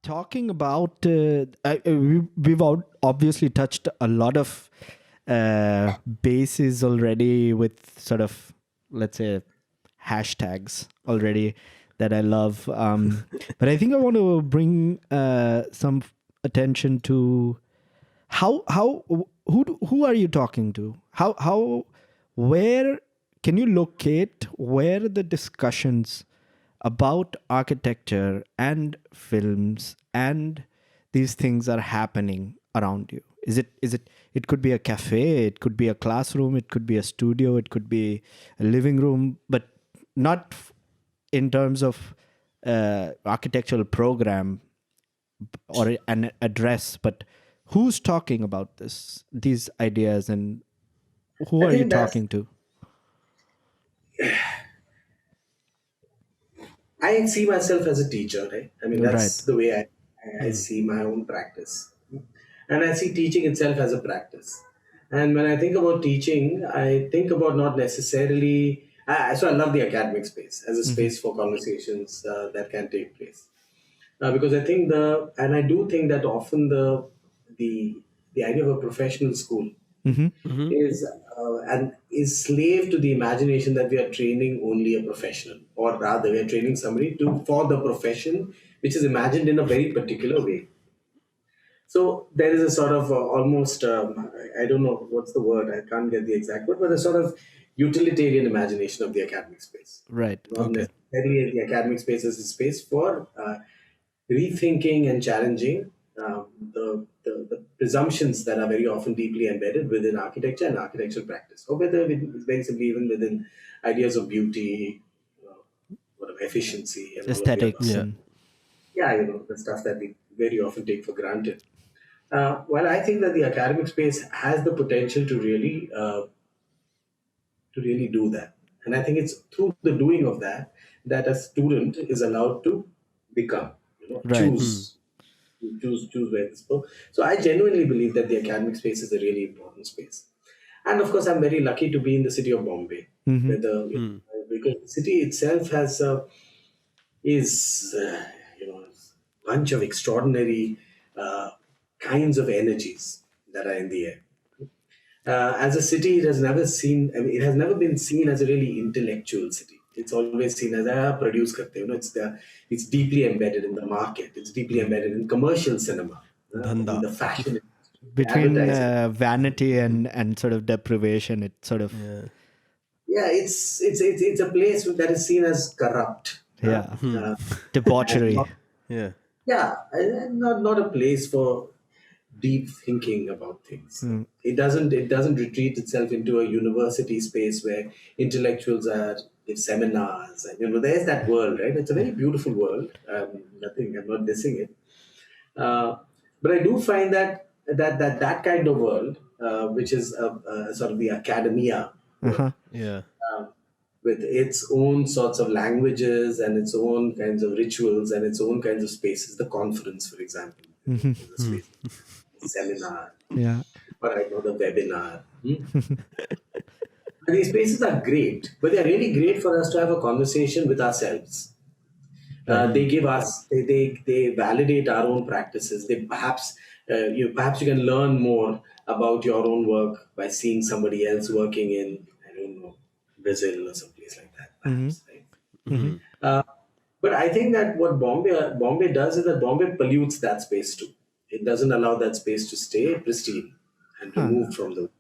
talking about, we've obviously touched a lot of bases already with sort of, let's say, hashtags already that I love. But I think I want to bring some attention to who are you talking to? Where can you locate where the discussions about architecture and films and these things are happening around you? It could be a cafe, it could be a classroom, it could be a studio, it could be a living room, but not in terms of architectural program or an address, but who's talking about these ideas, and who I are you think that's, talking to? I see myself as a teacher, right? I mean, Right. that's the way I see my own practice. And I see teaching itself as a practice. And when I think about teaching, I think about not necessarily, so I love the academic space as a Mm-hmm. space for conversations that can take place. Because I think and I do think that often the, the idea of a professional school Mm-hmm. Mm-hmm. is and is slave to the imagination that we are training only a professional, or rather we are training somebody to for the profession which is imagined in a very particular way. So there is a sort of almost I don't know what's the word, I can't get the exact word, but a sort of utilitarian imagination of the academic space, Right. not Okay. necessarily the academic space as a space for rethinking and challenging the presumptions that are very often deeply embedded within architecture and architectural practice, or whether it's very simply even within ideas of beauty, uh, whatever, efficiency, and all of the other. Aesthetics Yeah. and Yeah, the stuff that we very often take for granted. Well, I think that the academic space has the potential to really do that, and I think it's through the doing of that that a student is allowed to become, right. Hmm. choose where this go. So I genuinely believe that the academic space is a really important space, and of course, I'm very lucky to be in the city of Bombay, Mm-hmm. where Hmm. because the city itself has is a bunch of extraordinary uh, kinds of energies that are in the air. As a city, it has never seen. I mean, it has never been seen as a really intellectual city. It's always seen as produce karte. It's deeply embedded in the market. It's deeply Hmm. embedded in commercial cinema, in Dhanda. the fashion industry, the Between advertising. vanity and sort of deprivation, it sort of, Yeah. Yeah, it's a place that is seen as corrupt. yeah, Hmm. Uh, and debauchery. not, Yeah. yeah, and not a place for deep thinking about things. Mm. It doesn't retreat itself into a university space where intellectuals are give seminars, and there's that world, right? It's a very beautiful world. Nothing, I'm not dissing it, uh, but I do find that kind of world, which is sort of the academia world, Uh-huh. Yeah. with its own sorts of languages and its own kinds of rituals and its own kinds of spaces. The conference, for example, Mm-hmm. is a Hmm. space, seminar, Yeah. or I know the webinar. And these spaces are great, but they're really great for us to have a conversation with ourselves. Right. They give us, they validate our own practices. They perhaps you can learn more about your own work by seeing somebody else working in, I don't know, Brazil or someplace like that, Mm-hmm. perhaps, right? Mm-hmm. Hmm. But I think that what Bombay does is that Bombay pollutes that space too. It doesn't allow that space to stay pristine and Huh. removed from the.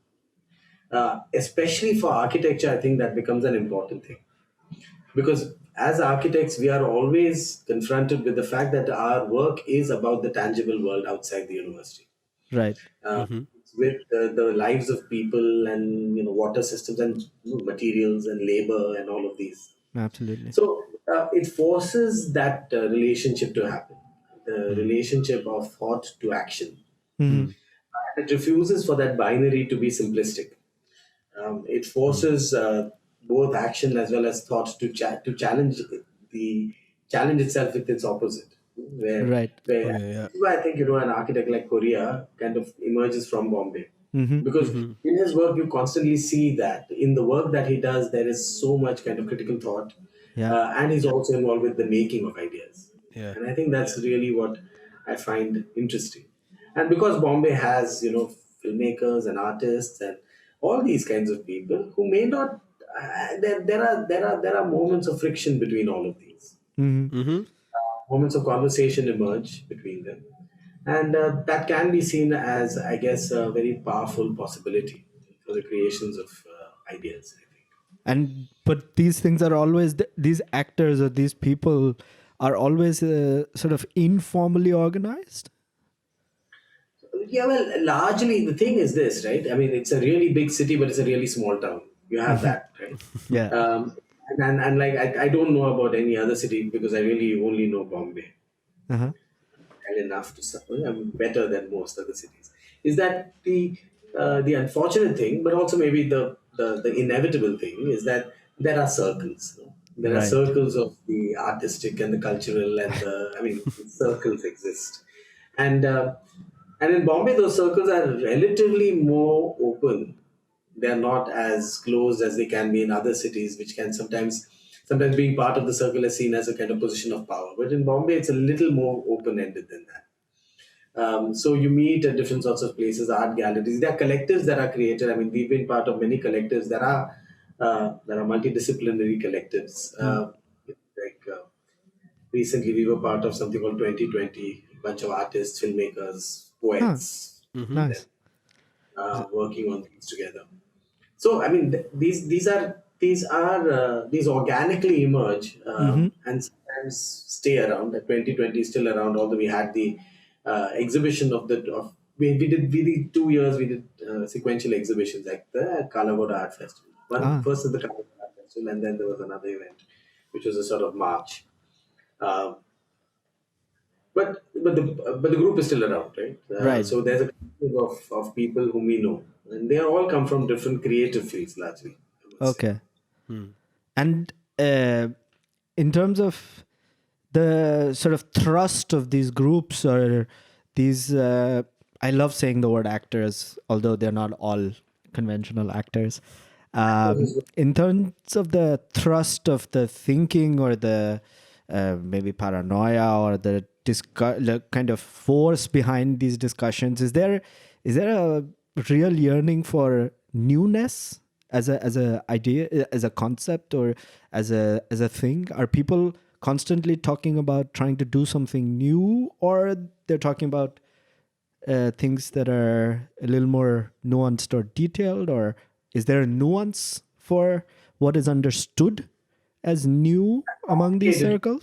Especially for architecture, I think that becomes an important thing, because as architects, we are always confronted with the fact that our work is about the tangible world outside the university, Right. Hmm. with the lives of people and water systems and materials and labor and all of these. Absolutely. So it forces that relationship to happen, the Hmm. relationship of thought to action. Mm-hmm. Hmm. It refuses for that binary to be simplistic. It Hmm. forces both action as well as thought to the challenge itself with its opposite. Right. Where Okay. Yeah. this is why I think an architect like Korea kind of emerges from Bombay, Mm-hmm. because Hmm. in his work you constantly see that in the work that he does there is so much kind of critical thought, Yeah. and he's also involved with the making of ideas, Yeah. and I think that's really what I find interesting. And because Bombay has, filmmakers and artists and all these kinds of people who may not, there are moments of friction between all of these. Hmm. Mm-hmm. Moments of conversation emerge between them, and that can be seen as, I guess, a very powerful possibility for the creations of ideas, I think. And but these things are always these actors or these people are always sort of informally organized. Yeah, well, largely the thing is this, right? I mean, it's a really big city, but it's a really small town. You have that, right? Yeah. And like, I don't know about any other city because I really only know Bombay Uh-huh. well enough to I'm better than most other cities. Is that the unfortunate thing, but also maybe the inevitable thing is that there are circles. There are Right. circles of the artistic and the cultural and the, I mean, circles exist, and in Bombay those circles are relatively more open. They are not as closed as they can be in other cities, which can sometimes being part of the circle is seen as a kind of position of power. But in Bombay, it's a little more open ended than that. So you meet at different sorts of places, art galleries. There are collectives that are created. I mean, we've been part of many collectives. There are multidisciplinary collectives. Mm. Like recently, we were part of something called 2020. A bunch of artists, filmmakers, Huh. poets, Mm-hmm. Nice. working on things together. So I mean, these organically emerge, Mm-hmm. and sometimes stay around. That 2020 is still around, although we had the exhibition of we did 2 years. We did sequential exhibitions like the Kalagoda Art Festival. One Ah. first at the Kalagoda Art Festival, and then there was another event, which was a sort of march. Uh, but the group is still around, right? Right. So there's a group of people whom we know, and they all come from different creative fields, largely, I would say. Okay. And in terms of the sort of thrust of these groups or these, I love saying the word actors, although they're not all conventional actors. In terms of the thrust of the thinking or the maybe paranoia or the kind of force behind these discussions, is there a real yearning for newness as a idea, as a concept, or as a thing? Are people constantly talking about trying to do something new, or they're talking about things that are a little more nuanced or detailed? Or is there a nuance for what is understood as new among these Complicated. circles?